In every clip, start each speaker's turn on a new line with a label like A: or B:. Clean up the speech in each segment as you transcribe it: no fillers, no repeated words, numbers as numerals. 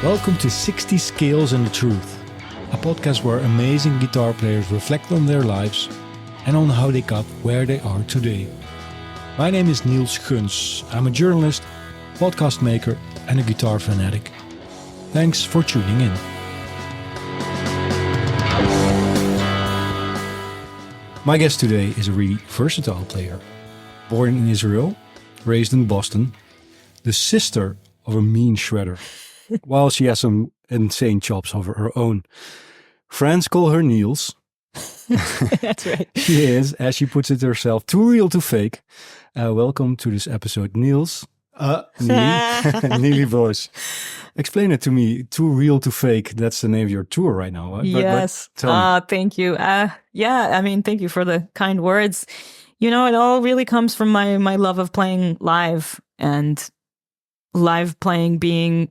A: Welcome to 60 Scales and the Truth, a podcast where amazing guitar players reflect on their lives and on how they got where they are today. My name is Niels Guns. I'm a journalist, podcast maker and a guitar fanatic. Thanks for tuning in. My guest today is a really versatile player. Born in Israel, raised in Boston, the sister of a mean shredder, while she has some insane chops of her own. Friends call her Niels.
B: That's right.
A: She is, as she puts it herself, too real to fake. Welcome to this episode, Niels. Nili Brosh. Explain it to me. Too real to fake. That's the name of your tour right now.
B: Yes. Thank you. Thank you for the kind words. You know, it all really comes from my love of playing live, and live playing being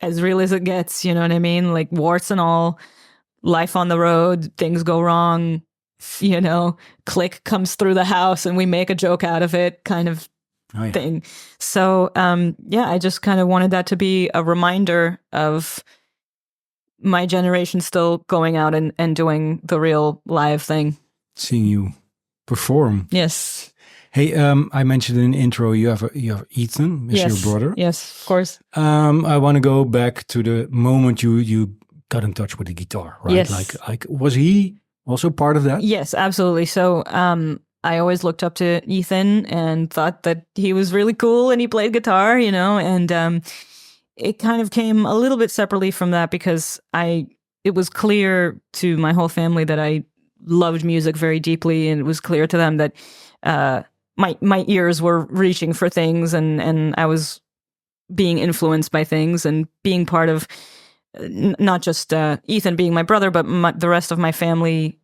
B: as real as it gets. You know what I mean? Like warts and all, life on the road, things go wrong, you know, click comes through the house and we make a joke out of it kind of thing. So, I just kind of wanted that to be a reminder of my generation still going out and doing the real live thing.
A: Seeing you perform.
B: Yes.
A: Hey, I mentioned in the intro you have Ethan, is your brother.
B: Yes, of course. I
A: want to go back to the moment you got in touch with the guitar, right?
B: Yes.
A: Like was he also part of that?
B: Yes, absolutely. So, I always looked up to Ethan and thought that he was really cool and he played guitar, you know, and it kind of came a little bit separately from that because it was clear to my whole family that I loved music very deeply, and it was clear to them that my ears were reaching for things, and I was being influenced by things and being part of not just Ethan being my brother, but the rest of my family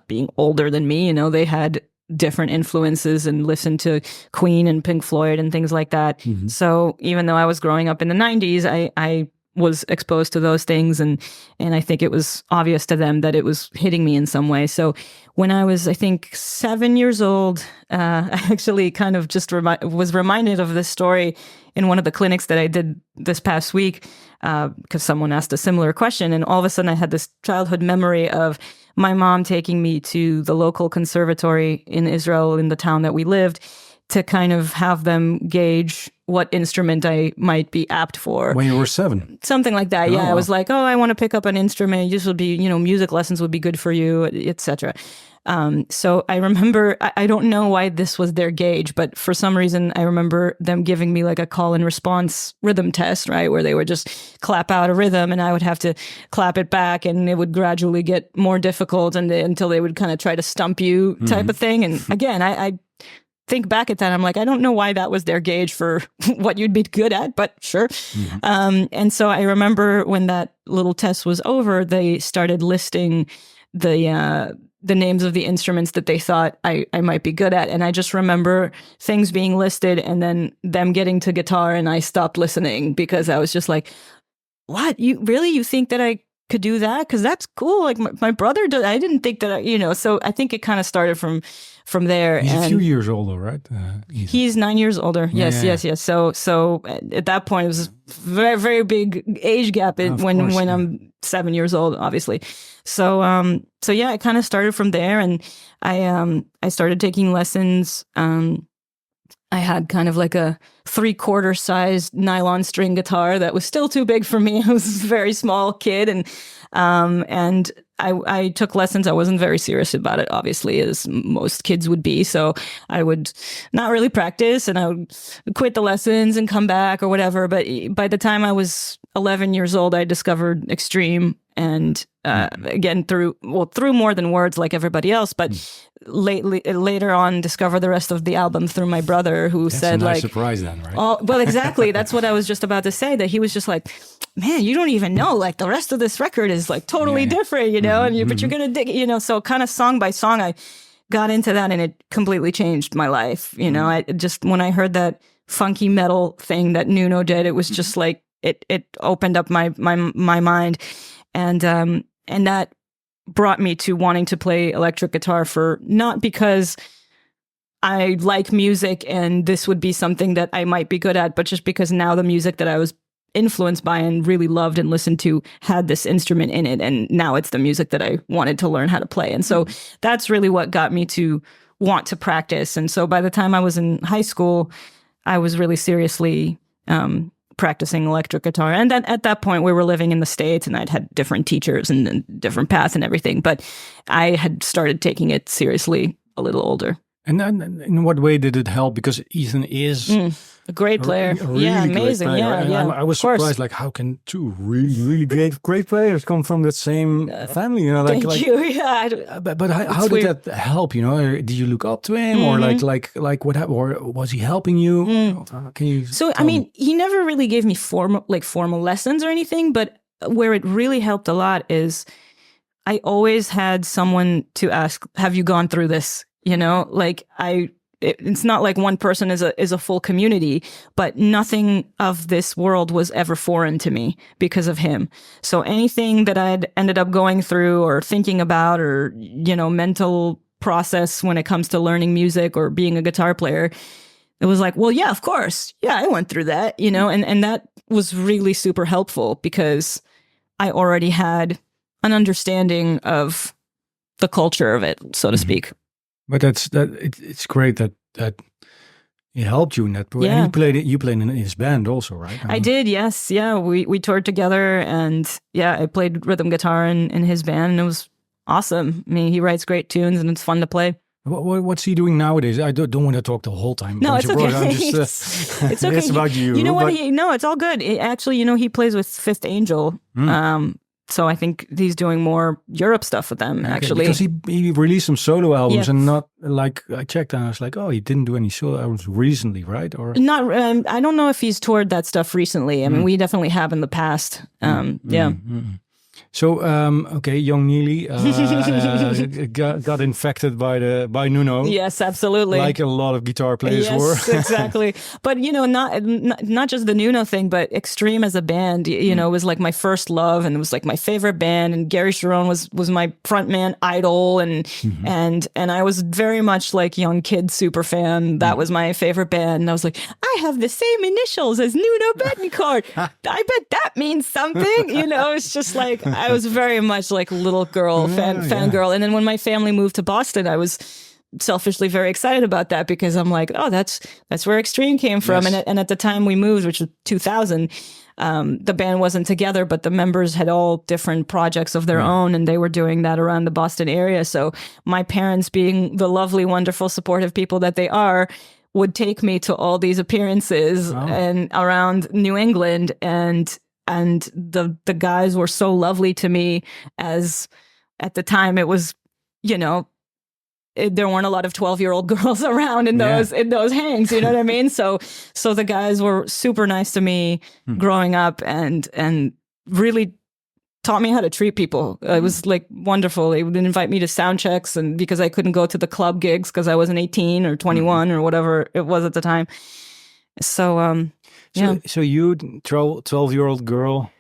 B: being older than me. You know, they had different influences and listened to Queen and Pink Floyd and things like that. Mm-hmm. So even though I was growing up in the 90s, I was exposed to those things, and I think it was obvious to them that it was hitting me in some way. So when I was, I think, 7 years old, I actually kind of just was reminded of this story in one of the clinics that I did this past week, because someone asked a similar question, and all of a sudden I had this childhood memory of my mom taking me to the local conservatory in Israel, in the town that we lived, to kind of have them gauge what instrument I might be apt for.
A: When you were 7?
B: Something like that, yeah. I was like, I want to pick up an instrument. This would be, music lessons would be good for you, etc. So I remember, I don't know why this was their gauge, but for some reason, I remember them giving me like a call and response rhythm test, right? Where they would just clap out a rhythm and I would have to clap it back, and it would gradually get more difficult until they would kind of try to stump you type of thing. And again, I think back at that, I'm like, I don't know why that was their gauge for what you'd be good at, but sure. Mm-hmm. And so I remember when that little test was over, they started listing the names of the instruments that they thought I might be good at. And I just remember things being listed and then them getting to guitar, and I stopped listening because I was just like, what? You think that I could do that? Because that's cool. Like my brother does. I didn't think that, so I think it kind of started from there.
A: He's a few years older, right?
B: He's 9 years older. Yes. So at that point, it was a very, very big age gap when I'm 7 years old, obviously. So it kind of started from there, and I started taking lessons. I had kind of like a 3/4 sized nylon string guitar that was still too big for me. I was a very small kid, and I took lessons. I wasn't very serious about it, obviously, as most kids would be. So I would not really practice, and I would quit the lessons and come back or whatever. But by the time I was 11 years old, I discovered Extreme, and again through more than words like everybody else, but later on discover the rest of the album through my brother, who said,
A: a nice
B: like,
A: surprise then, right?
B: Oh, well, exactly. That's what I was just about to say, that he was just like, man, you don't even know, like the rest of this record is like totally different, but you're going to dig it, so kind of song by song, I got into that, and it completely changed my life. I just, when I heard that funky metal thing that Nuno did, it was just like, it opened up my mind. And that brought me to wanting to play electric guitar, for not because I like music and this would be something that I might be good at, but just because now the music that I was influenced by and really loved and listened to had this instrument in it. And now it's the music that I wanted to learn how to play. And so that's really what got me to want to practice. And so by the time I was in high school, I was really seriously practicing electric guitar. And then at that point, we were living in the States and I'd had different teachers and different paths and everything. But I had started taking it seriously a little older.
A: And then in what way did it help? Because Ethan is
B: a great player.
A: A really
B: amazing.
A: Great player.
B: Yeah.
A: I was surprised, like, how can two really great players come from that same family? You know, like,
B: thank you. Yeah.
A: But how did that help? You know, did you look up to him, or like what happened, or was he helping you? Can you?
B: So I mean, he never really gave me formal lessons or anything, but where it really helped a lot is I always had someone to ask, "Have you gone through this?" You know, like it's not like one person is a full community, but nothing of this world was ever foreign to me because of him. So anything that I'd ended up going through or thinking about or, you know, mental process when it comes to learning music or being a guitar player, it was like, well, yeah, of course. Yeah, I went through that, you know, and that was really super helpful because I already had an understanding of the culture of it, so to speak.
A: But it's great that it helped you in that way.
B: Yeah.
A: And you played in his band also, right?
B: I did, yes. Yeah, we toured together and yeah, I played rhythm guitar in his band and it was awesome. I mean, he writes great tunes and it's fun to play.
A: What's he doing nowadays? I don't want to talk the whole time.
B: No, it's okay.
A: I'm just,
B: it's okay.
A: It's about you.
B: You know what? No, it's all good. Actually, you know, he plays with Fifth Angel. So I think he's doing more Europe stuff with them, actually.
A: Because he released some solo albums and not like, I checked and I was like, oh, he didn't do any solo albums recently, right? Or
B: not? I don't know if he's toured that stuff recently. I mean, we definitely have in the past. Yeah.
A: So, okay, young Nili got infected by Nuno.
B: Yes, absolutely.
A: Like a lot of guitar players were.
B: Yes, exactly. But, you know, not just the Nuno thing, but Extreme as a band, you know, was like my first love and it was like my favorite band. And Gary Sharon was my frontman idol. And I was very much like young kid super fan. That was my favorite band. And I was like, I have the same initials as Nuno Bettencourt. I bet that means something. You know, it's just like, I was very much like a little girl, fangirl. And then when my family moved to Boston, I was selfishly very excited about that because I'm like, oh, that's where Extreme came from. Yes. And at the time we moved, which was 2000, the band wasn't together, but the members had all different projects of their own, and they were doing that around the Boston area. So my parents, being the lovely, wonderful, supportive people that they are, would take me to all these appearances and around New England, and the guys were so lovely to me, as at the time it was, you know, there weren't a lot of 12-year-old girls around in those hangs, you know what I mean? So the guys were super nice to me growing up and really taught me how to treat people. It was like wonderful. They would invite me to sound checks, and because I couldn't go to the club gigs because I wasn't 18 or 21 or whatever it was at the time. So So
A: you 12-year-old girl.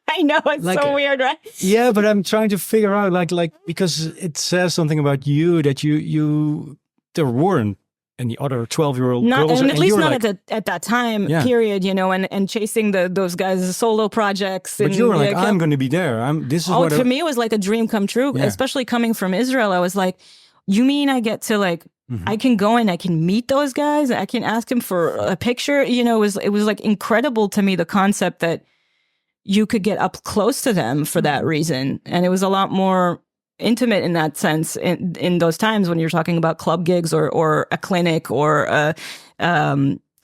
B: I know, it's like, so weird, right?
A: Yeah, but I'm trying to figure out like because it says something about you that you there weren't any other 12-year-old girls,
B: and at least not like, at that time period, you know, and chasing those guys' solo projects.
A: But you were like, I'm going to be there.
B: For me, it was like a dream come true. Yeah. Especially coming from Israel, I was like, you mean I get to like. I can go and I can meet those guys. I can ask them for a picture. You know, it was like incredible to me, the concept that you could get up close to them for that reason. And it was a lot more intimate in that sense in those times when you're talking about club gigs or a clinic or a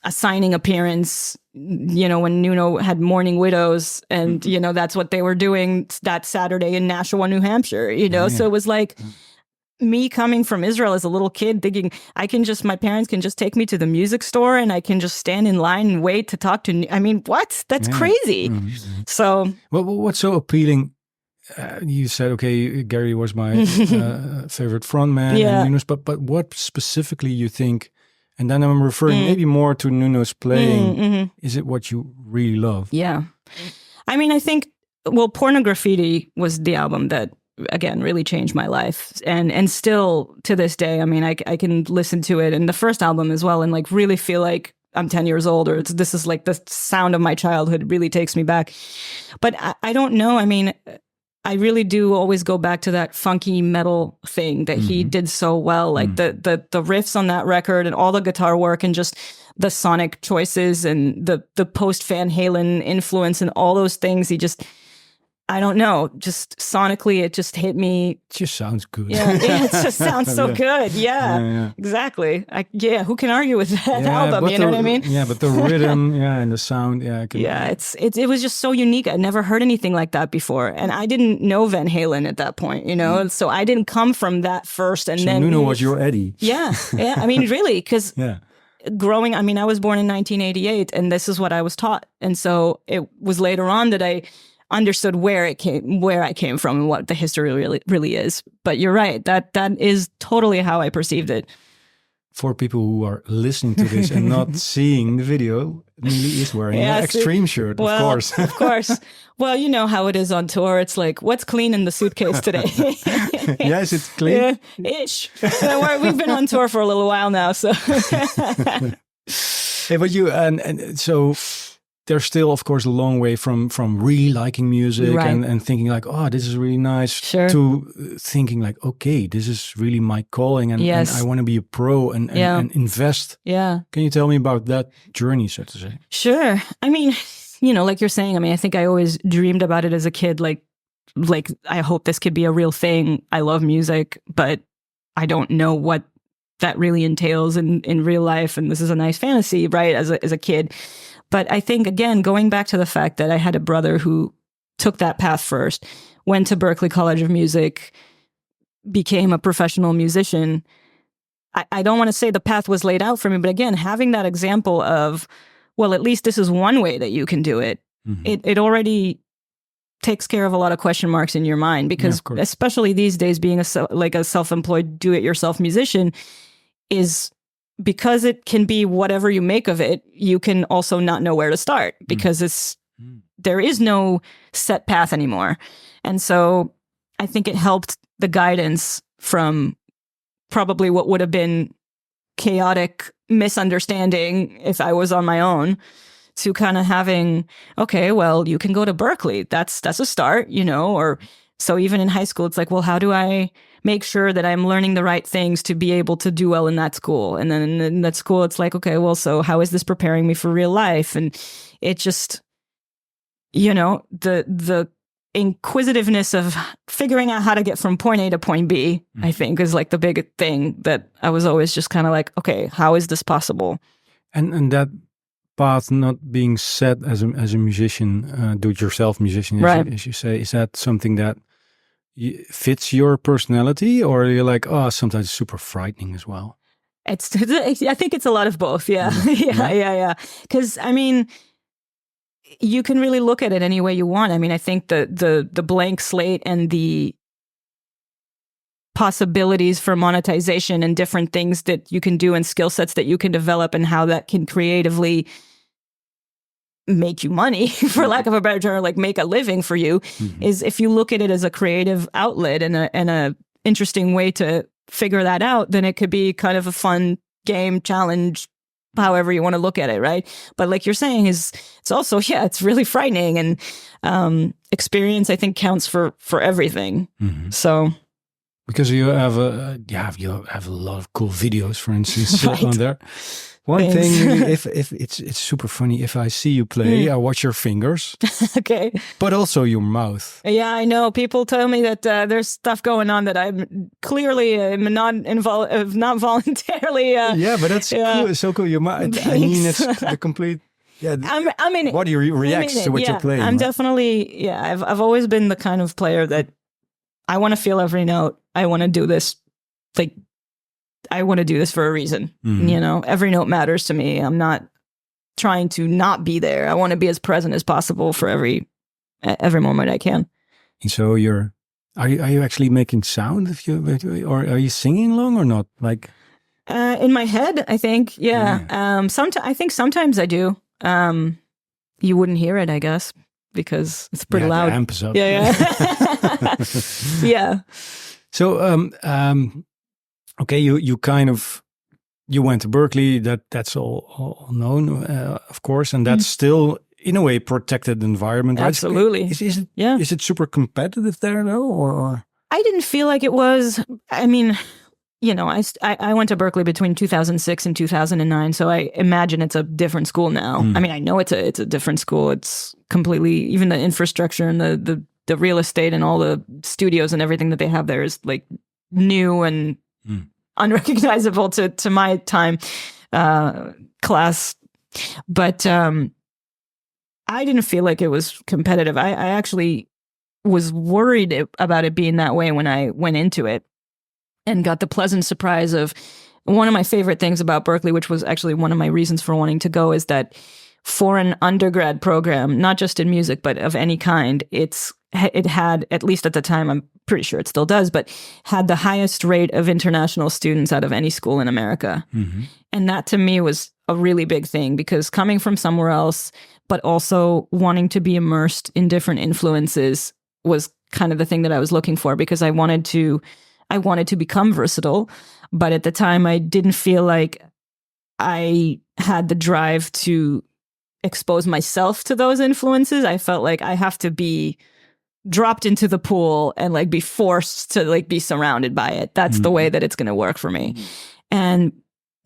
B: signing appearance, you know, when Nuno had Mourning Widows and, you know, that's what they were doing that Saturday in Nashua, New Hampshire, you know? So it was like... me coming from Israel as a little kid thinking my parents can just take me to the music store and I can just stand in line and wait to talk to, I mean, what? That's crazy. So.
A: Well, what's so appealing? You said, okay, Gary was my favorite frontman. Yeah. But what specifically you think, and then I'm referring maybe more to Nuno's playing, is it what you really love?
B: Yeah. I mean, I think, well, Pornograffiti was the album that, again, really changed my life, and still to this day, I mean, I can listen to it and the first album as well and like really feel like I'm 10 years old, or this is like the sound of my childhood. It really takes me back. But I don't know. I mean, I really do always go back to that funky metal thing that he did so well. Like the riffs on that record and all the guitar work and just the sonic choices and the post Van Halen influence and all those things. I don't know, just sonically, it just hit me.
A: It just sounds good.
B: Yeah, it just sounds so good. Yeah, exactly. Who can argue with that album? You know what I mean?
A: Yeah, but the rhythm, and the sound,
B: it was just so unique. I'd never heard anything like that before, and I didn't know Van Halen at that point. You know, so I didn't come from that first, and then
A: Nuno was your Eddie.
B: Yeah. I mean, really, because growing. I mean, I was born in 1988, and this is what I was taught, and so it was later on that I understood where I came from and what the history really is. But you're right, that is totally how I perceived it.
A: For people who are listening to this and not seeing the video, Nili is wearing an Extreme shirt, of course.
B: Of course. Well, you know how it is on tour. It's like, what's clean in the suitcase today?
A: Yes, it's clean.
B: Ish. We've been on tour for a little while now, so.
A: Hey, but you and so. There's still, of course, a long way from really liking music and thinking like, oh, this is really nice, to thinking like, okay, this is really my calling and I want to be a pro and invest. Yeah. Can you tell me about that journey, so to say?
B: Sure. I mean, you know, like you're saying, I mean, I think I always dreamed about it as a kid, like I hope this could be a real thing. I love music, but I don't know what that really entails in real life. And this is a nice fantasy, right, as a kid. But I think, again, going back to the fact that I had a brother who took that path first, went to Berklee College of Music, became a professional musician. I don't want to say the path was laid out for me, but again, having that example of, well, at least this is one way that you can do it, it already takes care of a lot of question marks in your mind, because especially these days, being a self-employed do-it-yourself musician is... because it can be whatever you make of it, you can also not know where to start, because there is no set path anymore. And so I think it helped the guidance from probably what would have been chaotic misunderstanding if I was on my own, to kind of having, okay, well, you can go to Berklee. That's a start, you know, or so even in high school, it's like, well, how do I make sure that I'm learning the right things to be able to do well in that school? And then in that school, it's like, okay, well, so how is this preparing me for real life? And it just, you know, the inquisitiveness of figuring out how to get from point A to point B, I think, is like the big thing that I was always just kind of like, okay, how is this possible? And
A: that path not being set as a musician, do-it-yourself musician, as you say, is that something that fits your personality, or you're like, oh, sometimes it's super frightening as well?
B: I think it's a lot of both. Yeah. Yeah. Because I mean, you can really look at it any way you want. I mean, I think the blank slate and the possibilities for monetization and different things that you can do and skill sets that you can develop and how that can creatively make you money, for lack of a better term, like make a living for you, is if you look at it as a creative outlet and a interesting way to figure that out, then it could be kind of a fun game, challenge, however you want to look at it, right? But like you're saying, it's also, it's really frightening, and experience, I think, counts for everything. So...
A: because you have a lot of cool videos, for instance, on there. One thing, if it's super funny, if I see you play, I watch your fingers.
B: Okay.
A: But also your mouth.
B: Yeah, I know. People tell me that there's stuff going on that I'm clearly not voluntarily.
A: Yeah, but that's cool. So cool. Your mouth. I mean, it's the complete. Yeah.
B: I'm in it.
A: What do you react to what you're playing?
B: I'm definitely. Yeah, I've always been the kind of player that I want to feel every note. I want to do this, like, I want to do this for a reason. You know, every note matters to me. I'm not trying to not be there. I want to be as present as possible for every moment I can.
A: And so are you actually making sound or are you singing along or not? Like,
B: in my head, I think, yeah. I think sometimes I do. You wouldn't hear it, I guess, because it's pretty loud.
A: The amp is up.
B: Yeah. Yeah.
A: So, okay, you kind of you went to Berklee. That's all known, of course, and that's still in a way protected environment. Right?
B: Absolutely.
A: Is it super competitive there though, or?
B: I didn't feel like it was. I mean, I went to Berklee between 2006 and 2009, so I imagine it's a different school now. I mean, I know it's a different school. It's completely, even the infrastructure and the real estate and all the studios and everything that they have there is like new and unrecognizable to my time class. But I didn't feel like it was competitive. I actually was worried about it being that way when I went into it, and got the pleasant surprise of one of my favorite things about Berklee, which was actually one of my reasons for wanting to go, is that for an undergrad program, not just in music, but of any kind, it had, at least at the time, I'm pretty sure it still does, but had the highest rate of international students out of any school in America. And that to me was a really big thing, because coming from somewhere else, but also wanting to be immersed in different influences was kind of the thing that I was looking for, because I wanted to become versatile, but at the time I didn't feel like I had the drive to expose myself to those influences. I felt like I have to be dropped into the pool and like be forced to like be surrounded by it. That's the way that it's going to work for me. And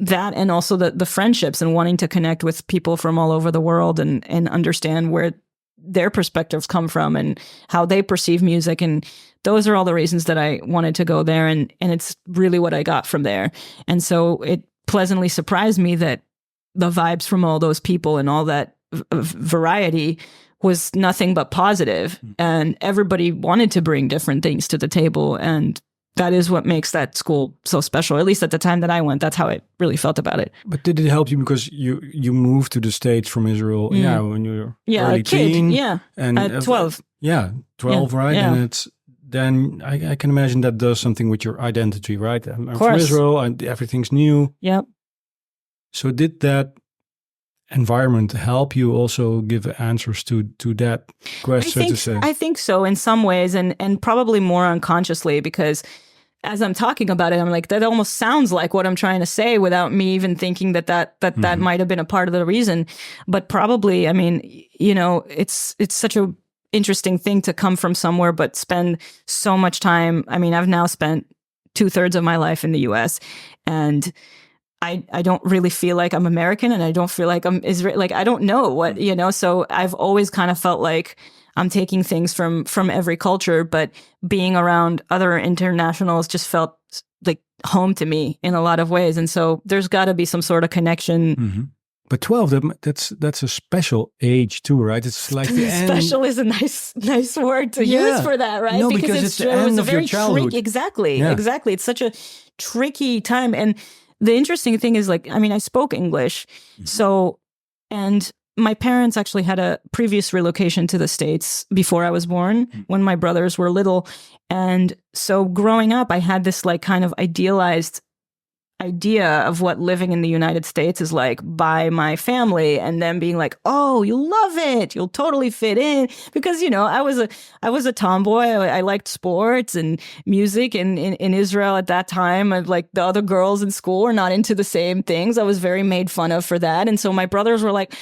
B: that, and also the friendships and wanting to connect with people from all over the world and understand where their perspectives come from and how they perceive music. And those are all the reasons that I wanted to go there. And it's really what I got from there. And so it pleasantly surprised me that the vibes from all those people and all that variety was nothing but positive. And everybody wanted to bring different things to the table. And that is what makes that school so special. At least at the time that I went, that's how I really felt about it.
A: But did it help you because you moved to the States from Israel? Yeah, when you were early
B: a kid,
A: teen,
B: and at 12.
A: 12, right?
B: Yeah.
A: And then I can imagine that does something with your identity, right? I'm from Israel, and everything's new.
B: Yep.
A: So did that environment help you also give answers to that question, so to say?
B: I think so in some ways, and probably more unconsciously, because as I'm talking about it, I'm like, that almost sounds like what I'm trying to say without me even thinking that might have been a part of the reason. But probably, I mean, it's such a interesting thing to come from somewhere but spend so much time. I mean, I've now spent 2/3 of my life in the US, and I don't really feel like I'm American, and I don't feel like I'm Israeli. Like, I don't know what, so I've always kind of felt like I'm taking things from every culture, but being around other internationals just felt like home to me in a lot of ways. And so there's got to be some sort of connection.
A: But 12, that's a special age too, right? It's like the end.
B: Special is a nice word to use for that, right?
A: No, because it's the end of your childhood.
B: Exactly. It's such a tricky time. And the interesting thing is, like, I mean, I spoke English, and my parents actually had a previous relocation to the States before I was born, when my brothers were little. And so growing up, I had this like kind of idealized idea of what living in the United States is like by my family, and them being like, oh, you'll love it, you'll totally fit in, because I was a tomboy. I liked sports and music, and in Israel at that time, like the other girls in school were not into the same things. I was very made fun of for that. And so my brothers were like,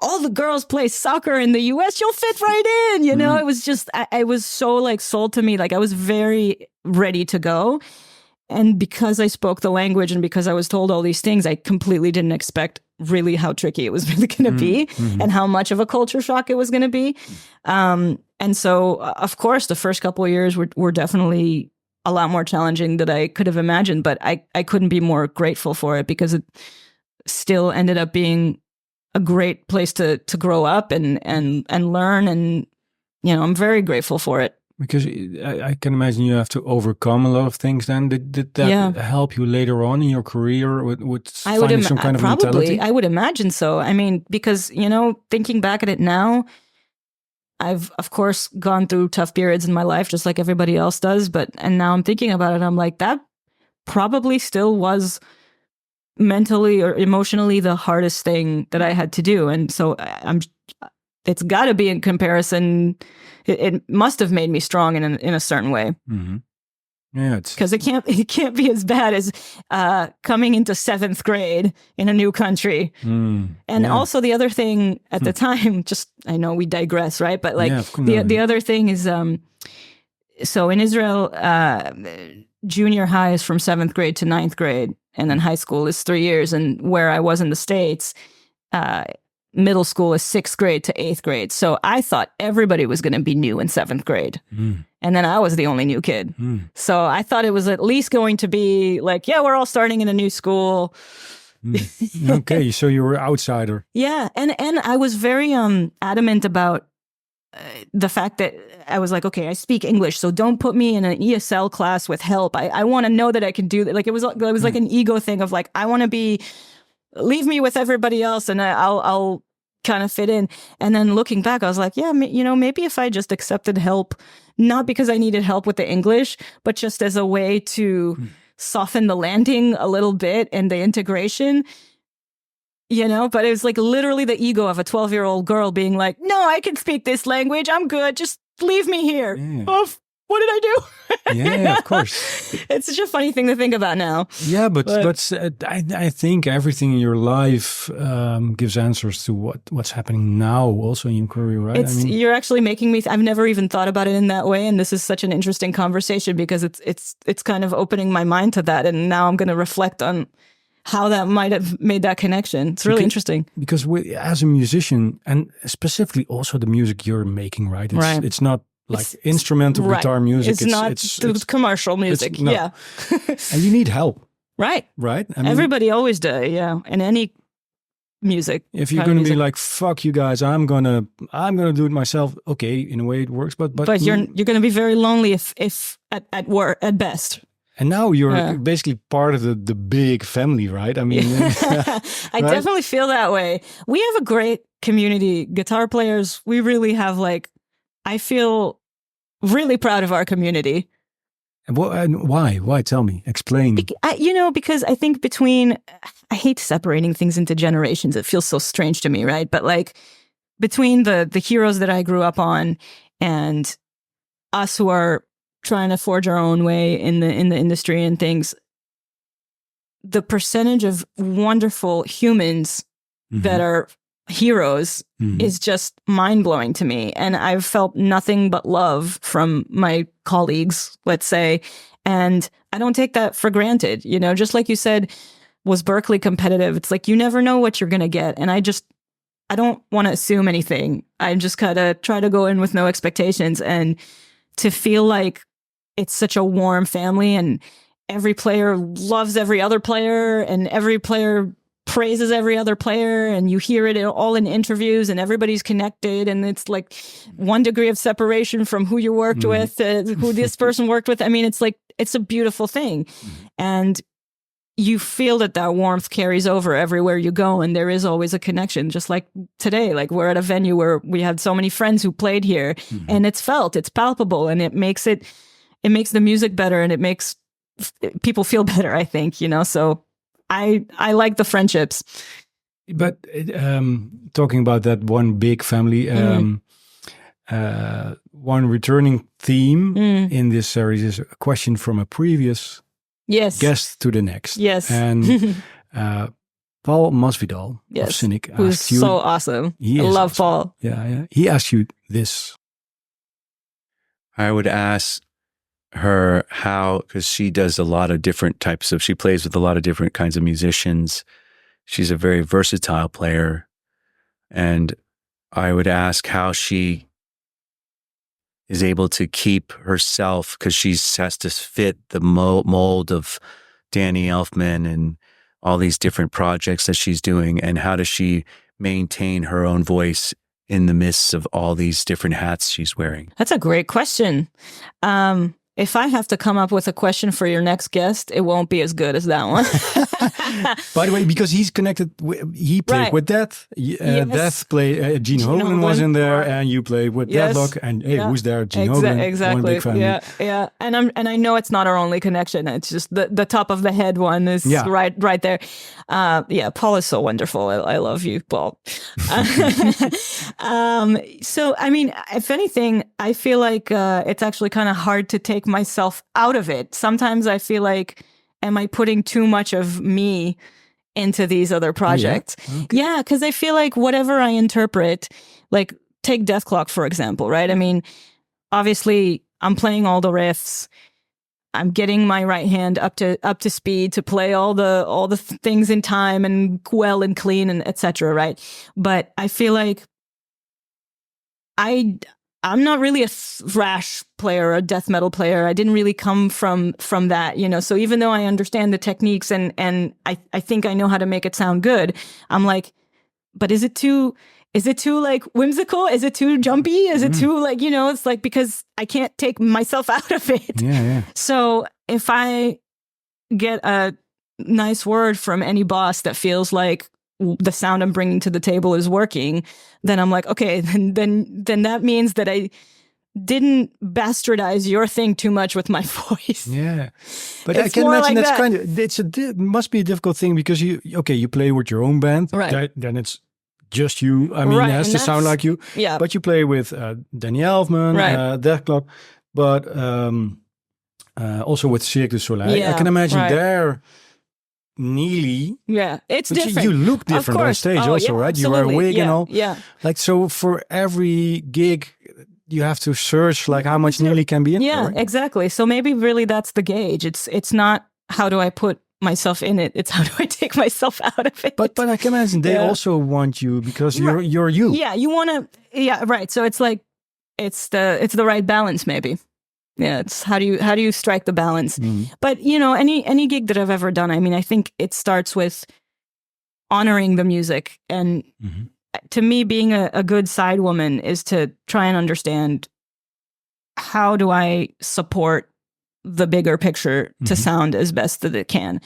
B: all the girls play soccer in the US, you'll fit right in, It was just, I was so like sold to me, like I was very ready to go. And because I spoke the language and because I was told all these things, I completely didn't expect really how tricky it was really going to be and how much of a culture shock it was going to be. And so, of course, the first couple of years were definitely a lot more challenging than I could have imagined. But I couldn't be more grateful for it, because it still ended up being a great place to grow up and learn. And, I'm very grateful for it.
A: Because I can imagine you have to overcome a lot of things then. Did that help you later on in your career with finding some kind of mentality?
B: I would imagine so. I mean, because, thinking back at it now, I've, of course, gone through tough periods in my life, just like everybody else does. And now I'm thinking about it, I'm like, that probably still was mentally or emotionally the hardest thing that I had to do. And so it's got to be in comparison. It must have made me strong in a certain way.
A: Yeah,
B: because it can't be as bad as coming into 7th grade in a new country. And also the other thing at the time, just I know we digress, right? But like the other thing is, so in Israel, junior high is from 7th grade to 9th grade, and then high school is 3 years. And where I was in the States, middle school is 6th grade to 8th grade. So I thought everybody was going to be new in 7th grade. And then I was the only new kid. So I thought it was at least going to be like, yeah, we're all starting in a new school.
A: Okay, so you were an outsider.
B: Yeah. And I was very adamant about the fact that I was like, okay, I speak English, so don't put me in an ESL class with help. I want to know that I can do that. Like it was like an ego thing of like, I want to leave me with everybody else and I'll kind of fit in. And then looking back, I was like, yeah, maybe if I just accepted help, not because I needed help with the English, but just as a way to soften the landing a little bit and the integration, but it was like literally the ego of a 12-year-old girl being like, no, I can speak this language. I'm good. Just leave me here.
A: Yeah.
B: Oh, what did I do?
A: Yeah, of course.
B: It's such a funny thing to think about now.
A: Yeah, but I think everything in your life gives answers to what's happening now, also in your career, right?
B: You're actually making me. I've never even thought about it in that way, and this is such an interesting conversation because it's kind of opening my mind to that, and now I'm going to reflect on how that might have made that connection. It's really interesting. Because
A: as a musician, and specifically also the music you're making, right? It's not like instrumental guitar music.
B: It's commercial music. Yeah.
A: And you need help.
B: Right.
A: Right?
B: Everybody always does, yeah. In any music.
A: If you're going to be like, fuck you guys, I'm gonna do it myself. Okay, in a way it works, but
B: you're going to be very lonely if at work at best.
A: And now you're basically part of the big family, right? I mean,
B: I definitely feel that way. We have a great community. Guitar players, we really have I feel really proud of our community.
A: And why? Why? Tell me. Explain.
B: Because I think I hate separating things into generations. It feels so strange to me, right? But between the heroes that I grew up on and us who are trying to forge our own way in the industry and things, the percentage of wonderful humans that are heroes is just mind-blowing to me. And I've felt nothing but love from my colleagues, let's say, and I don't take that for granted. Just like you said, was Berklee competitive? It's like you never know what you're gonna get, and I don't want to assume anything. I just kind of try to go in with no expectations, and to feel like it's such a warm family and every player loves every other player and every player praises every other player, and you hear it all in interviews and everybody's connected, and it's like 1 degree of separation from who you worked with, who this person worked with. I mean, it's a beautiful thing. And you feel that warmth carries over everywhere you go, and there is always a connection. Just like today, we're at a venue where we had so many friends who played here, and it's palpable, and it makes the music better, and it makes people feel better, I think, so I like the friendships.
A: But talking about that one big family, one returning theme in this series is a question from a previous guest to the next.
B: Yes.
A: And Paul Masvidal of Cynic
B: who's so awesome. I love awesome. Paul.
A: Yeah. He asked you this.
C: I would ask her how, because she does a lot of different she plays with a lot of different kinds of musicians. She's a very versatile player. And I would ask how she is able to keep herself, because she has to fit the mold of Danny Elfman and all these different projects that she's doing. And how does she maintain her own voice in the midst of all these different hats she's wearing?
B: That's a great question. If I have to come up with a question for your next guest, it won't be as good as that one.
A: By the way, because he's connected, he played with Death. Death played, Gene Hogan was in there, and you played with Deathklok. And hey, who's there? Gene Hogan.
B: Exactly.
A: One big family.
B: Yeah. And I know it's not our only connection. It's just the top of the head one is right there. Paul is so wonderful. I love you, Paul. So, I mean, if anything, I feel like it's actually kind of hard to take myself out of it. Sometimes I feel like, am I putting too much of me into these other projects? Yeah, because I feel like whatever I interpret, like take Deathklok, for example, right? I mean, obviously I'm playing all the riffs. I'm getting my right hand up to speed to play all the things in time and well and clean and etc. Right? But I feel like I'm not really a thrash player, a death metal player. I didn't really come from that, you know. So even though I understand the techniques and I think I know how to make it sound good, I'm like, but is it too like whimsical? Is it too jumpy? Is it too like, you know, it's like, because I can't take myself out of it.
A: Yeah.
B: So if I get a nice word from any boss that feels like the sound I'm bringing to the table is working, then I'm like, okay, then that means that I didn't bastardize your thing too much with my voice.
A: Yeah, but
B: It's
A: I can
B: more
A: imagine
B: like
A: that's
B: that.
A: it must be a difficult thing, because you play with your own band,
B: Right.
A: Then it's just you. I mean,
B: Right,
A: it has
B: and
A: to sound
B: that's-
A: like you.
B: Yeah.
C: But you play with Danny Elfman,
B: Right.
C: Deathklok, but also with Cirque du Soleil. I
B: Yeah,
C: can imagine
B: right.
C: there, Nili.
B: Yeah, it's
C: But you-
B: different.
C: you look
B: Of
C: different on
B: course.
C: stage
B: Oh,
C: also,
B: yeah,
C: right? You wear a
B: absolutely.
C: wig
B: yeah,
C: and all.
B: Yeah.
C: Like, so for every gig, you have to search like how much Nili can be in there,
B: Yeah,
C: right?
B: exactly. So maybe really that's the gauge. It's not how do I put myself in it. It's how do I take myself out of it.
C: But I can imagine they
B: Yeah.
C: also want you because
B: Right.
C: you're you.
B: Yeah, you want to. Yeah, right. So it's like it's the right balance, maybe. Yeah, it's how do you strike the balance? But you know, any gig that I've ever done, I mean, I think it starts with honoring the music, and to me, being a good side woman is to try and understand how do I support the bigger picture to sound as best that it can.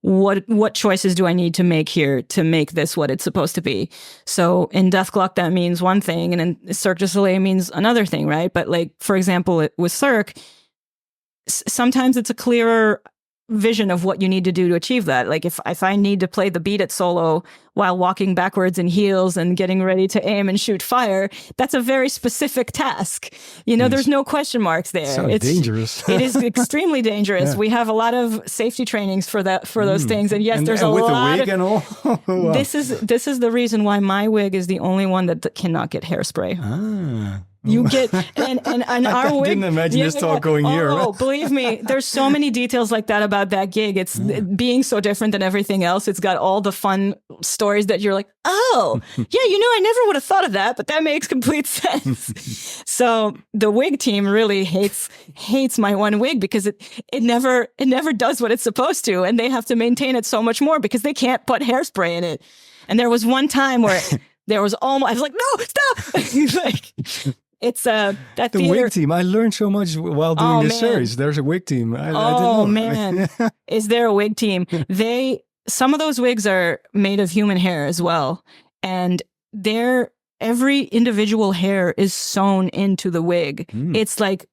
B: What choices do I need to make here to make this what it's supposed to be? So in Dethklok, that means one thing, and in Cirque du Soleil means another thing, right? But like, for example, with Cirque, sometimes it's a clearer vision of what you need to do to achieve that. Like if I need to play the beat at solo while walking backwards in heels and getting ready to aim and shoot fire, that's a very specific task. You know, there's no question marks there.
C: Sounds dangerous.
B: It is extremely dangerous. We have a lot of safety trainings for those things. And yes, there's
C: and
B: a
C: with
B: lot
C: the wig
B: of,
C: and all. Wow.
B: this is the reason why my wig is the only one that cannot get hairspray.
C: Ah.
B: You get and our wig.
C: didn't imagine this talk going here.
B: Oh, believe me, there's so many details like that about that gig. It's being so different than everything else. It's got all the fun stories that you're like, oh, yeah, you know, I never would have thought of that, but that makes complete sense. So the wig team really hates my one wig because it never does what it's supposed to, and they have to maintain it so much more because they can't put hairspray in it. And there was one time where there was almost, I was like, no, stop! Like. It's that
C: The
B: theater.
C: wig team. I learned so much while doing this
B: man.
C: series. There's a wig team. I didn't
B: Oh
C: know.
B: man, is there a wig team? Some of those wigs are made of human hair as well, and every individual hair is sewn into the wig. It's like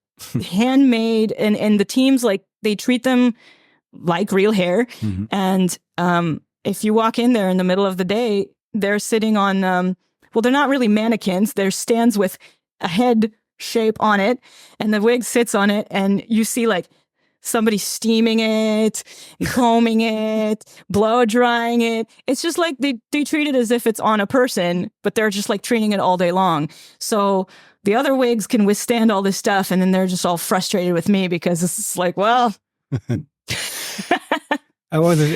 B: handmade, and the teams, like, they treat them like real hair. And if you walk in there in the middle of the day, they're sitting on well, they're not really mannequins. They're stands with a head shape on it, and the wig sits on it, and you see like somebody steaming it, combing it, blow drying it. It's just like they treat it as if it's on a person, but they're just like treating it all day long. So the other wigs can withstand all this stuff, and then they're just all frustrated with me because it's like, well.
C: I want to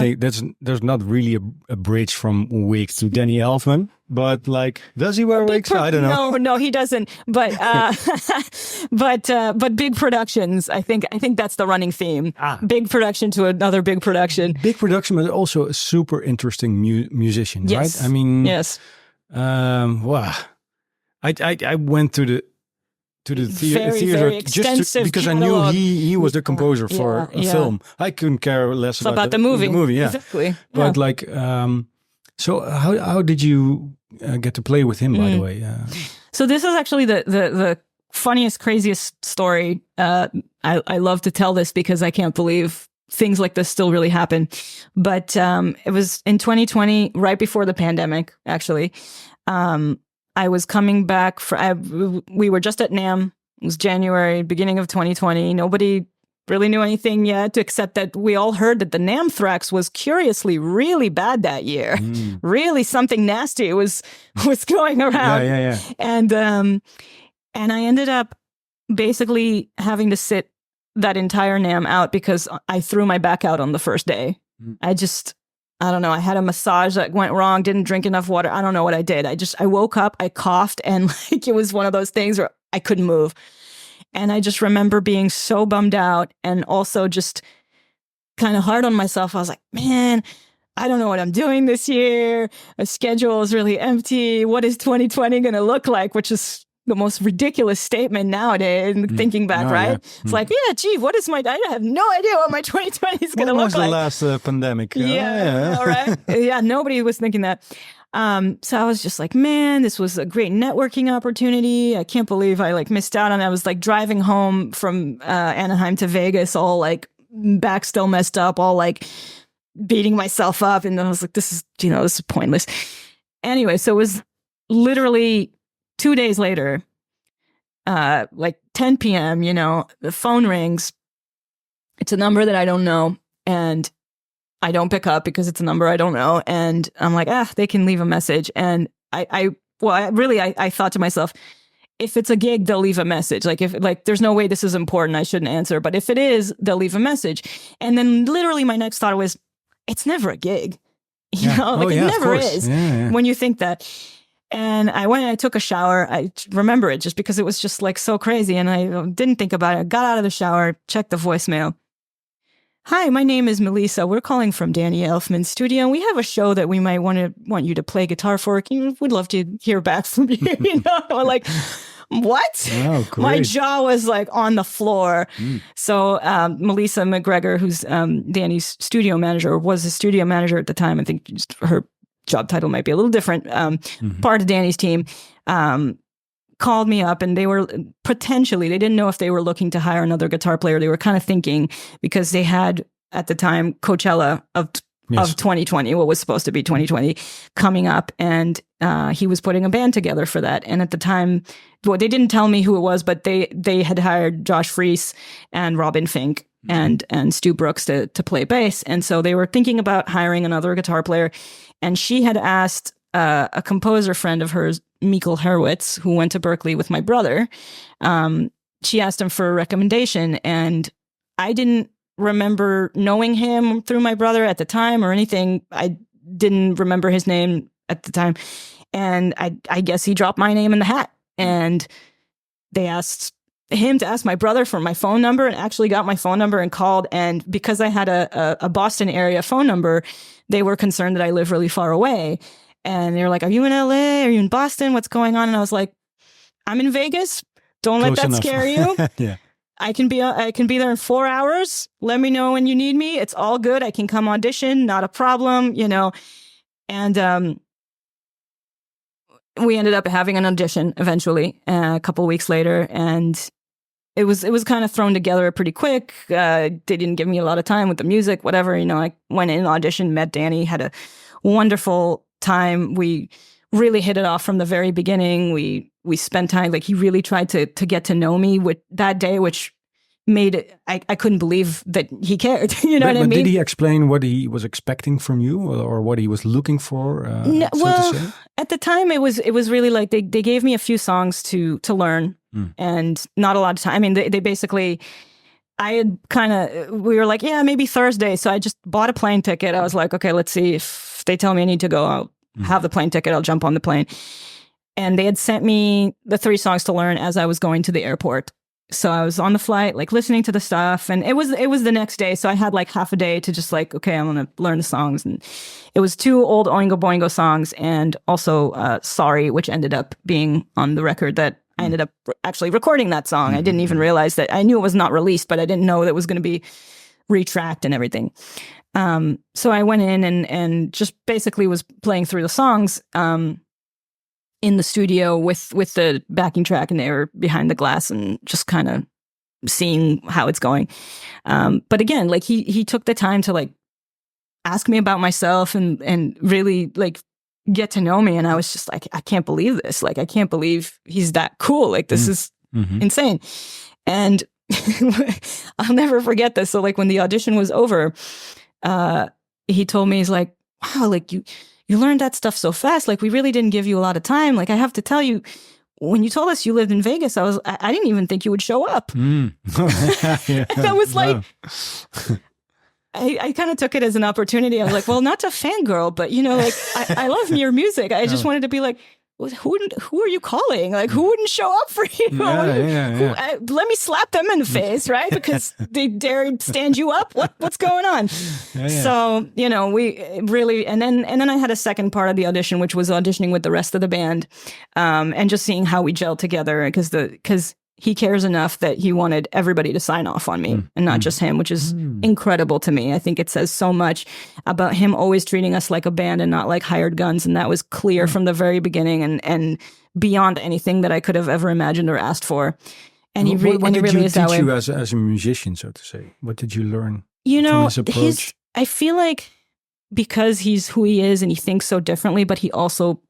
C: think there's not really a bridge from wig to Danny Elfman, but like, does he wear wigs? I don't know.
B: No, he doesn't. But but big productions. I think that's the running theme. Big production to another big production.
C: Big production, but also a super interesting musician,
B: Yes.
C: right? I mean,
B: yes.
C: Wow. I went to the theater
B: very
C: just
B: extensive
C: because
B: catalog.
C: I knew he was the composer for a film. I couldn't care less
B: about the movie.
C: The movie, yeah.
B: Exactly.
C: But like, so how did you get to play with him? By the way,
B: So this is actually the funniest, craziest story. I love to tell this because I can't believe things like this still really happen. But it was in 2020, right before the pandemic, actually. I was coming back we were just at NAMM It was January, beginning of 2020. Nobody really knew anything yet, except that we all heard that the Namthrax was curiously really bad that year. Really something nasty was going around.
A: Yeah.
B: And I ended up basically having to sit that entire NAM out because I threw my back out on the first day. I don't know. I had a massage that went wrong, didn't drink enough water. I don't know what I did. I woke up, I coughed, and like it was one of those things where I couldn't move. And I just remember being so bummed out and also just kind of hard on myself. I was like, man, I don't know what I'm doing this year. My schedule is really empty. What is 2020 going to look like? Which is the most ridiculous statement nowadays, thinking back, right?
A: Yeah.
B: It's like, yeah, gee, I have no idea what my 2020 is going to look like.
A: When was the last pandemic?
B: Yeah. All right. Yeah, nobody was thinking that. So I was just like, man, this was a great networking opportunity. I can't believe I like missed out on it. I was like driving home from Anaheim to Vegas, all like back still messed up, all like beating myself up. And then I was like, this is pointless. Anyway, so it was literally 2 days later, like 10 p.m., the phone rings. It's a number that I don't know. And I don't pick up because it's a number I don't know. And I'm like, they can leave a message. And I thought to myself, if it's a gig, they'll leave a message. There's no way this is important. I shouldn't answer. But if it is, they'll leave a message. And then literally my next thought was, it's never a gig. It never is when you think that. And I went and I took a shower. I remember it just because it was just like so crazy. And I didn't think about it. I got out of the shower, checked the voicemail. Hi, my name is Melissa. We're calling from Danny Elfman's studio. And we have a show that we might want you to play guitar for. We'd love to hear back from you. Like, what?
A: Oh, great.
B: My jaw was like on the floor. So Melissa McGregor, who's Danny's studio manager, or was his studio manager at the time, I think just her job title might be a little different, part of Danny's team, called me up, and they didn't know if they were looking to hire another guitar player. They were kind of thinking, because they had at the time Coachella of 2020, what was supposed to be 2020, coming up, and he was putting a band together for that. And at the time, they didn't tell me who it was, but they had hired Josh Freese and Robin Fink and Stu Brooks to play bass. And so they were thinking about hiring another guitar player. And she had asked a composer friend of hers, Mikkel Herwitz, who went to Berklee with my brother. She asked him for a recommendation, and I didn't remember knowing him through my brother at the time or anything. I didn't remember his name at the time. And I guess he dropped my name in the hat. And they asked him to ask my brother for my phone number, and actually got my phone number and called. And because I had a Boston area phone number, they were concerned that I live really far away. And they were like, are you in LA? Are you in Boston? What's going on? And I was like, I'm in Vegas. Don't let that scare you.
A: Yeah.
B: I can be there in 4 hours. Let me know when you need me. It's all good. I can come audition. Not a problem, And we ended up having an audition eventually, a couple of weeks later, and it was kind of thrown together pretty quick. They didn't give me a lot of time with the music, whatever. I went in, auditioned, met Danny, had a wonderful time. We really hit it off from the very beginning. We spent time, like, he really tried to get to know me with that day, which made it, I couldn't believe that he cared. What I mean?
A: Did he explain what he was expecting from you, or what he was looking for? To say?
B: At the time, it was really like they gave me a few songs to learn, and not a lot of time. I mean, they basically, we were like, yeah, maybe Thursday. So I just bought a plane ticket. I was like, okay, let's see, if they tell me I need to go, I'll have the plane ticket. I'll jump on the plane. And they had sent me the 3 songs to learn as I was going to the airport. So I was on the flight, like, listening to the stuff, and it was the next day. So I had like half a day to just like, okay, I'm going to learn the songs. And it was 2 old Oingo Boingo songs, and also Sorry, which ended up being on the record that I ended up actually recording that song. I didn't even realize that. I knew it was not released, but I didn't know that it was going to be retracked and everything. So I went in and just basically was playing through the songs in the studio with the backing track, and they were behind the glass and just kind of seeing how it's going. But again, like, he took the time to like ask me about myself and really like get to know me. And I was just like, I can't believe this. Like, I can't believe he's that cool. Like, this is insane. And I'll never forget this. So like when the audition was over, he told me, he's like, wow, like you learned that stuff so fast. Like we really didn't give you a lot of time. Like I have to tell you, when you told us you lived in Vegas, I didn't even think you would show up. And I was like, I kind of took it as an opportunity. I was like, well, not to fangirl, but you know, like I love your music. I just wanted to be like, who are you calling? Like, who wouldn't show up for you? Let me slap them in the face, right? Because they dared stand you up. What's going on? So, you know, we really, and then I had a second part of the audition, which was auditioning with the rest of the band, and just seeing how we gelled together, because he cares enough that he wanted everybody to sign off on me and not just him, which is incredible to me. I think it says so much about him always treating us like a band and not like hired guns. And that was clear from the very beginning and beyond anything that I could have ever imagined or asked for. And he really is that way.
A: What did you teach you as a musician, so to say? What did you learn
B: from
A: his approach?
B: I feel like because he's who he is and he thinks so differently, but he also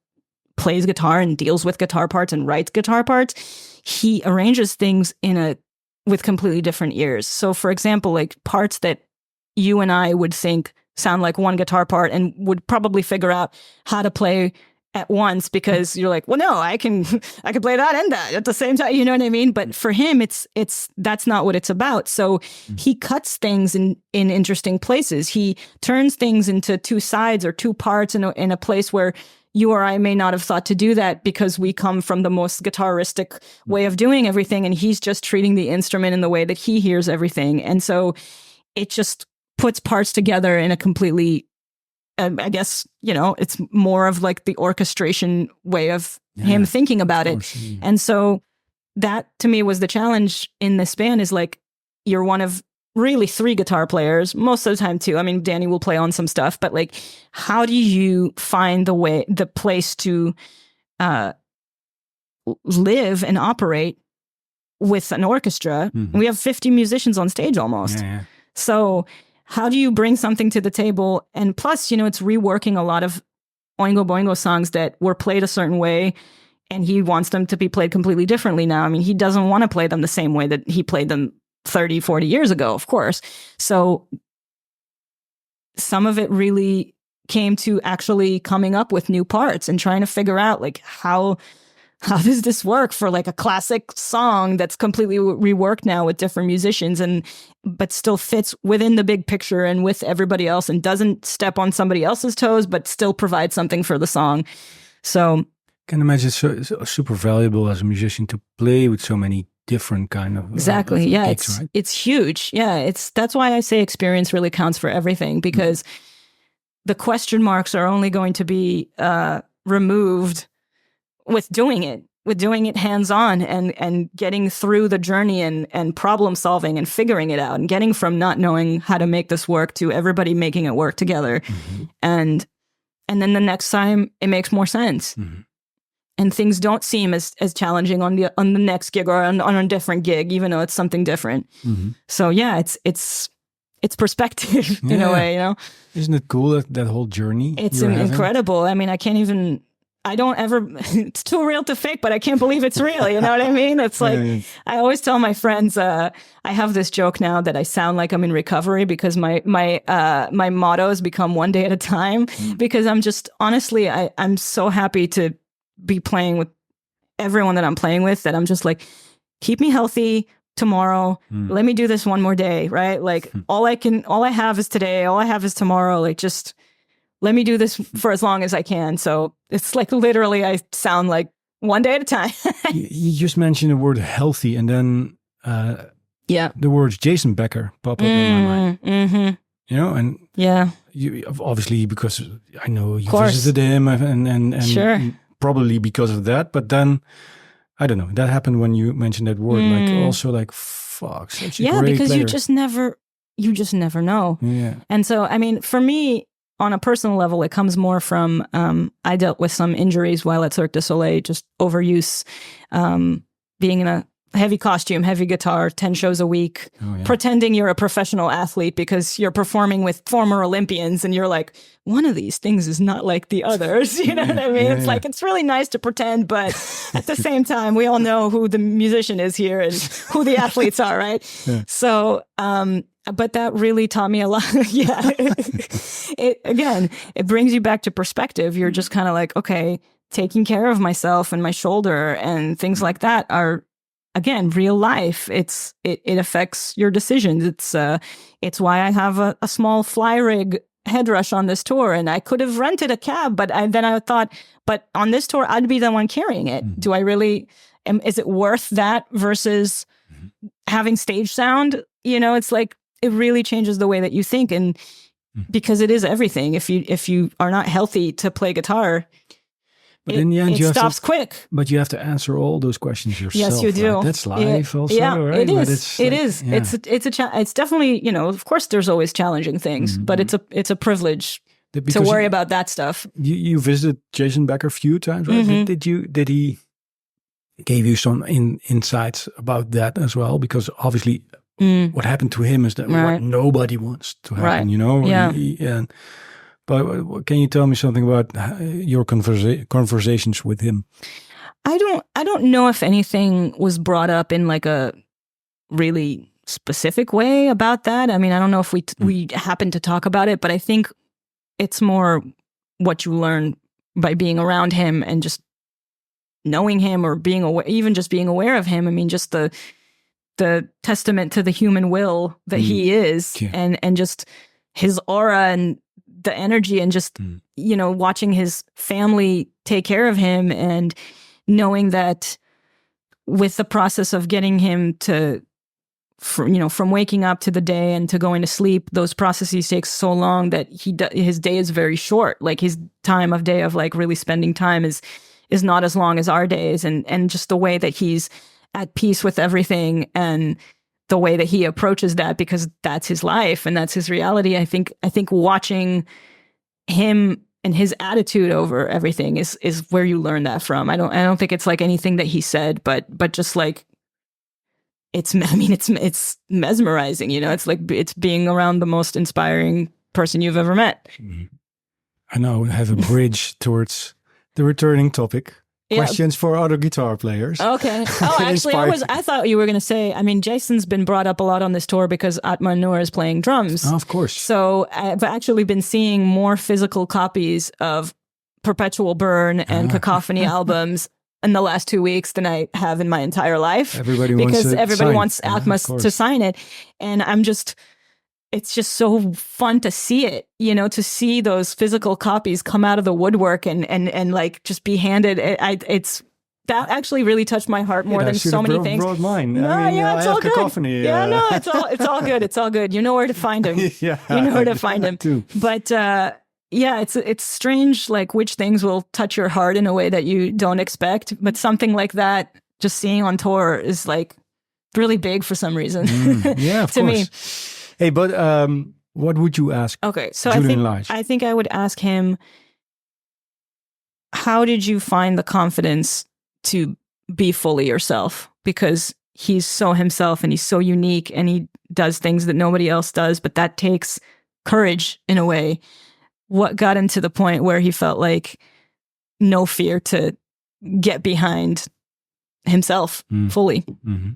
B: plays guitar and deals with guitar parts and writes guitar parts, he arranges things with completely different ears. So for example, like parts that you and I would think sound like one guitar part and would probably figure out how to play at once, because you're like, well, no, I can play that and that at the same time. You know what I mean? But for him, that's not what it's about. So he cuts things in interesting places. He turns things into two sides or two parts in a place where you or I may not have thought to do that, because we come from the most guitaristic way of doing everything, and he's just treating the instrument in the way that he hears everything. And so it just puts parts together in a completely, I guess, you know, it's more of like the orchestration way of him thinking about it. And so that to me was the challenge in this band, is like, you're one of really 3 guitar players, most of the time 2. I mean, Danny will play on some stuff, but like, how do you find the place to live and operate with an orchestra? We have 50 musicians on stage almost. So how do you bring something to the table? And plus, you know, it's reworking a lot of Oingo Boingo songs that were played a certain way, and he wants them to be played completely differently now. I mean, he doesn't want to play them the same way that he played them 30, 40 years ago, of course. So some of it really came to actually coming up with new parts and trying to figure out like, how does this work for like a classic song that's completely reworked now with different musicians, but still fits within the big picture and with everybody else, and doesn't step on somebody else's toes, but still provide something for the song. So
A: I can imagine it's so super valuable as a musician to play with so many different kind of
B: exactly.
A: gigs, right?
B: It's huge. Yeah, that's why I say experience really counts for everything, because the question marks are only going to be removed with doing it hands-on and getting through the journey and problem solving and figuring it out and getting from not knowing how to make this work to everybody making it work together. And then the next time it makes more sense. And things don't seem as challenging on the next gig or on a different gig, even though it's something different. So yeah, it's perspective in a way, you know.
A: Isn't it cool that whole journey?
B: It's incredible. I mean, it's too real to fake, but I can't believe it's real. You know what I mean? It's like, I always tell my friends, I have this joke now that I sound like I'm in recovery, because my motto has become one day at a time, because I'm just, honestly, I'm so happy to be playing with everyone that I'm playing with, that I'm just like, keep me healthy tomorrow. Let me do this one more day, right? Like all I have is today. All I have is tomorrow. Like, just let me do this for as long as I can. So it's like, literally, I sound like one day at a time.
A: You just mentioned the word healthy, and then the words Jason Becker pop up in my mind. You know, and you obviously, because I know you visited him, and
B: sure.
A: Probably because of that, but then I don't know. That happened when you mentioned that word. Like, also like, fuck, such a great
B: because
A: player.
B: you just never know.
A: Yeah.
B: And so, I mean, for me, on a personal level, it comes more from I dealt with some injuries while at Cirque du Soleil, just overuse, being in heavy costume, heavy guitar, 10 shows a week, pretending you're a professional athlete because you're performing with former Olympians and you're like, one of these things is not like the others. You know what I mean? It's like, it's really nice to pretend, but at the same time, we all know who the musician is here and who the athletes are, right? Yeah. So, but that really taught me a lot. Yeah. It brings you back to perspective. You're just kind of like, okay, taking care of myself and my shoulder and things like that are, again, real life. It affects your decisions. It's why I have a small fly rig head rush on this tour, and I could have rented a cab, but then I thought, but on this tour, I'd be the one carrying it. Mm-hmm. Do I really? Is it worth that versus having stage sound? You know, it's like it really changes the way that you think, and because it is everything. If you are not healthy to play guitar.
A: But in the end,
B: it stops quick.
A: But you have to answer all those questions yourself.
B: Yes, you do.
A: Right? That's life, also.
B: Yeah,
A: right?
B: it is. It is. Yeah. It's definitely, you know. Of course, there's always challenging things, but it's a privilege to worry about that stuff.
A: You visited Jason Becker a few times, right? Mm-hmm. Did he gave you some insights about that as well? Because obviously, what happened to him is that what nobody wants to happen. You know.
B: Yeah.
A: But can you tell me something about your conversations with him?
B: I don't know if anything was brought up in like a really specific way about that. I mean, I don't know if we happened to talk about it, but I think it's more what you learn by being around him and just knowing him, or being aware, even just being aware of him. I mean, just the testament to the human will that he is, and just his aura and the energy, and just, you know, watching his family take care of him, and knowing that with the process of getting him to, from waking up to the day and to going to sleep, those processes take so long that his day is very short. Like his time of day of like really spending time is not as long as our days. And just the way that he's at peace with everything, and the way that he approaches that, because that's his life and that's his reality. I think watching him and his attitude over everything is where you learn that from. I don't think it's like anything that he said, but just like it's mesmerizing, you know. It's like it's being around the most inspiring person you've ever met.
A: I now have a bridge towards the returning topic. Questions for other guitar players. Okay.
B: Oh, actually, I thought you were going to say, I mean, Jason's been brought up a lot on this tour because Atman Noor is playing drums.
A: Oh, of course.
B: So I've actually been seeing more physical copies of Perpetual Burn and Cacophony albums in the last 2 weeks than I have in my entire life.
A: Everybody wants
B: Atman to sign it. And it's just so fun to see it, you know, to see those physical copies come out of the woodwork and like just be handed. It's that actually really touched my heart more than so many things.
A: Brought mine.
B: No,
A: I mean,
B: it's all good.
A: Cacophony,
B: no, it's all good. It's all good. You know where to find him. You know where to find him. Too. But it's strange, like which things will touch your heart in a way that you don't expect. But something like that, just seeing on tour, is like really big for some reason.
A: Yeah, of
B: to
A: course.
B: me.
A: Hey, but what would you ask?
B: Okay, so
A: Julian
B: I think I would ask him, how did you find the confidence to be fully yourself? Because he's so himself and he's so unique and he does things that nobody else does, but that takes courage in a way. What got him to the point where he felt like no fear to get behind himself fully?
A: Mm-hmm.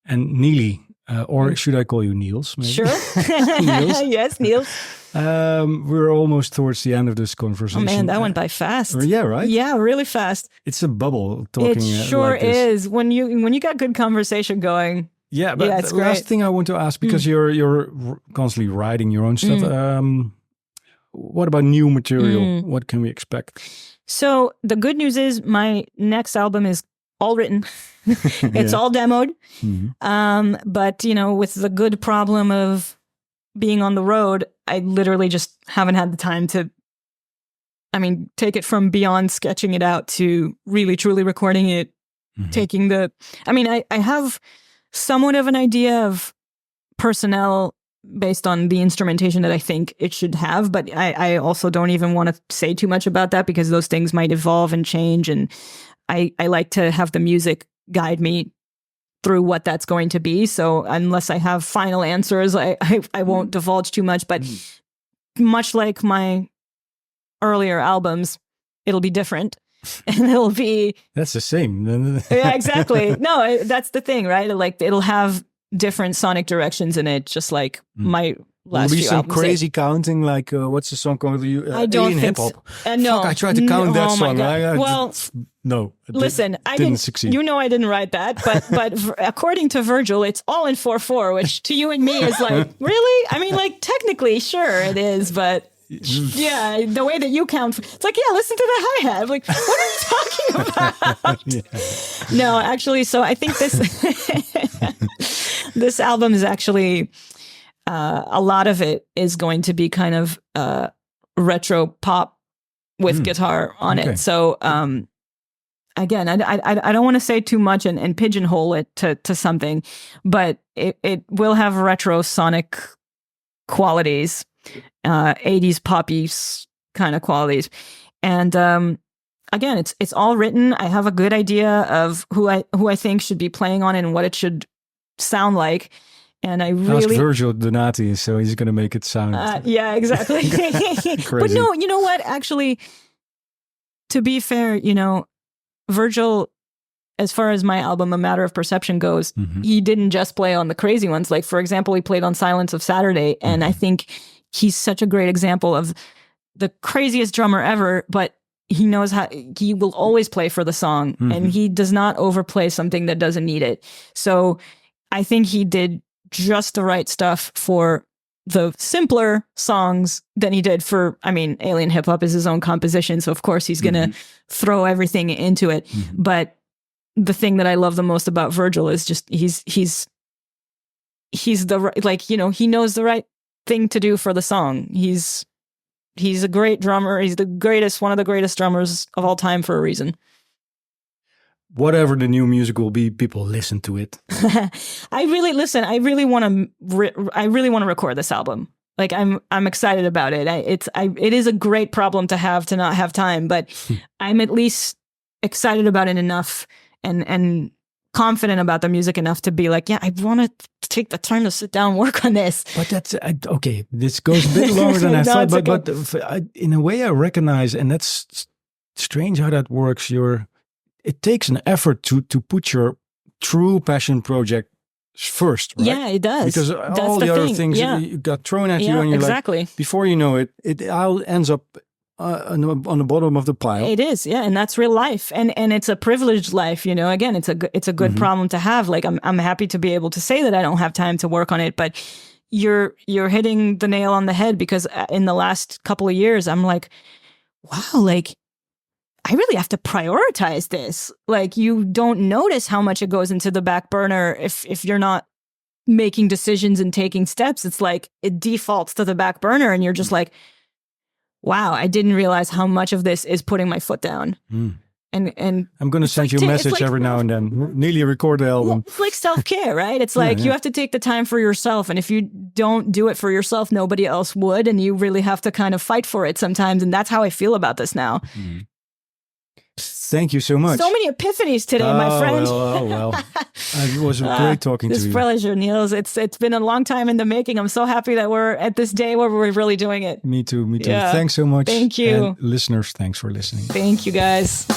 A: And Nili, or should I call you Niels? Maybe?
B: Sure.
A: Niels.
B: Yes, Niels.
A: We're almost towards the end of this conversation.
B: Oh man, that went by fast.
A: Yeah, right?
B: Yeah, really fast.
A: It's a bubble talking.
B: It sure
A: like this.
B: is. When you got good conversation going.
A: Yeah, but
B: it's
A: the
B: great.
A: last thing I want to ask, because you're constantly writing your own stuff. What about new material? What can we expect?
B: So the good news is my next album is all written. It's all demoed. But, you know, with the good problem of being on the road, I literally just haven't had the time to, take it from beyond sketching it out to really, truly recording it, taking I have somewhat of an idea of personnel based on the instrumentation that I think it should have, but I also don't even want to say too much about that because those things might evolve and change, and I like to have the music guide me through what that's going to be. So unless I have final answers, I won't divulge too much. But much like my earlier albums, it'll be different. And it'll be...
A: That's the same.
B: Yeah, exactly. No, that's the thing, right? Like, it'll have different sonic directions in it, just like my last
A: Will be
B: few
A: some
B: albums.
A: crazy counting, like what's the song called?
B: I don't think so. No.
A: Fuck, I tried to count that
B: oh
A: song.
B: My God.
A: Well, no.
B: Listen, I
A: didn't succeed.
B: You know, I didn't write that, but according to Virgil, it's all in 4/4, which to you and me is like, really? I mean, like, technically, sure it is, but yeah, the way that you count, it's like, yeah, listen to the hi-hat. Like, what are you talking about?
A: Yeah.
B: No, actually, so I think this this album is actually a lot of it is going to be kind of retro pop with guitar on it. So again, I don't want to say too much and pigeonhole it to something, but it will have retro sonic qualities, 80s poppy kind of qualities. And again, it's all written. I have a good idea of who I think should be playing on it and what it should sound like. And I really...
A: Ask Virgil Donati, so he's going to make it sound...
B: yeah, exactly. But no, you know what? Actually, to be fair, you know, Virgil, as far as my album, A Matter of Perception goes, he didn't just play on the crazy ones. Like, for example, he played on Silence of Saturday. And I think he's such a great example of the craziest drummer ever, but he knows how, he will always play for the song. And he does not overplay something that doesn't need it. So I think he did just the right stuff for the simpler songs than he did for, I mean, Alien Hip Hop is his own composition. So of course he's going to throw everything into it. But the thing that I love the most about Virgil is just, he's the right, like, you know, he knows the right thing to do for the song. He's a great drummer. He's the greatest, one of the greatest drummers of all time for a reason.
A: Whatever the new music will be, people listen to it.
B: I really want to record this album. Like, I'm excited about it. It is a great problem to not have time, but I'm at least excited about it enough and confident about the music enough to be like, yeah, I want to take the time to sit down and work on this.
A: But that's okay. This goes a bit longer than I thought, but in a way I recognize, and that's strange how that works. It takes an effort to put your true passion project first, right?
B: Yeah, it does.
A: Because all the other things you got thrown at you, and you're like, before you know it, it all ends up on the bottom of the pile.
B: It is, yeah, and that's real life, and it's a privileged life. You know, again, it's a good problem to have. Like, I'm happy to be able to say that I don't have time to work on it, but you're hitting the nail on the head, because in the last couple of years, I'm like, wow, like, I really have to prioritize this. Like, you don't notice how much it goes into the back burner if you're not making decisions and taking steps. It's like it defaults to the back burner, and you're just like, wow, I didn't realize how much of this is putting my foot down. And
A: I'm going to send you a message every now and then. Nearly record the album.
B: Well, it's like self-care, right? It's like you have to take the time for yourself. And if you don't do it for yourself, nobody else would. And you really have to kind of fight for it sometimes. And that's how I feel about this now.
A: Thank you so much.
B: So many epiphanies today, my friend.
A: Well. It was great talking to you.
B: It's a pleasure, Niels. It's been a long time in the making. I'm so happy that we're at this day where we're really doing it.
A: Me too.
B: Yeah.
A: Thanks so much.
B: Thank you.
A: And listeners, thanks for listening.
B: Thank you, guys.